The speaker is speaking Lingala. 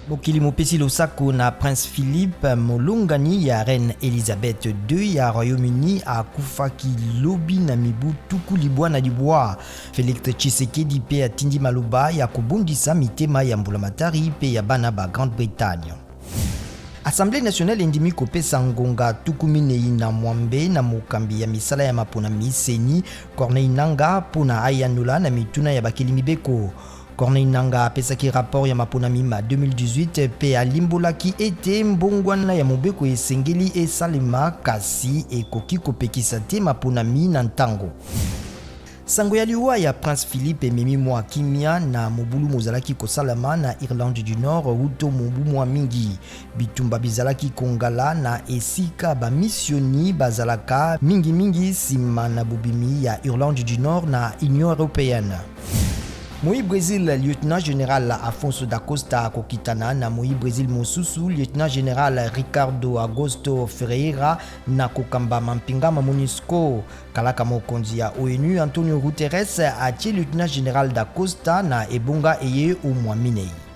Mokili mopesi losako na Prince Philippe molongani ya Reine Elizabeth II ya Royaume-Uni akufaki lobi na mibu tuku libwa na libwa. Félix Tshisekedi pe atindi maloba ya kobundisa mitema ya mbulamatari pe ya bana ba Grande-Bretagne. Assemblée nationale endimi kopesa ngonga tuku minei na mwambe na mokambi ya misala ya maponami seni Corneille Nangaa pona ayanula na mituna ya bakeli mibeko. Corneille Nangaa apesaki rapport ya maponami ma 2018 pe alimbolaki ete mbongwana ya mobeko esengeli esalema kasi ekoki kopekisa te maponami na ntango. Sango ya liwa ya Prince Philippe ememi mwa kimia na mobulu mozalaki kosalama na Irlande du Nord uto mobu mwa mingi. Bitumba bizalaki kongala na esika ba missioni bazalaka mingi sima na bobimi ya Irlande du Nord na Union Européenne. Moi Brésil, lieutenant général Afonso da Costa kokitana na moi Brésil mosusu lieutenant général Ricardo Augusto Ferreira na kokamba mampinga ma MONUSCO. Kalaka mokonzi ya ONU Antonio Guterres atie lieutenant général da Costa na ebonga eye umwa minei.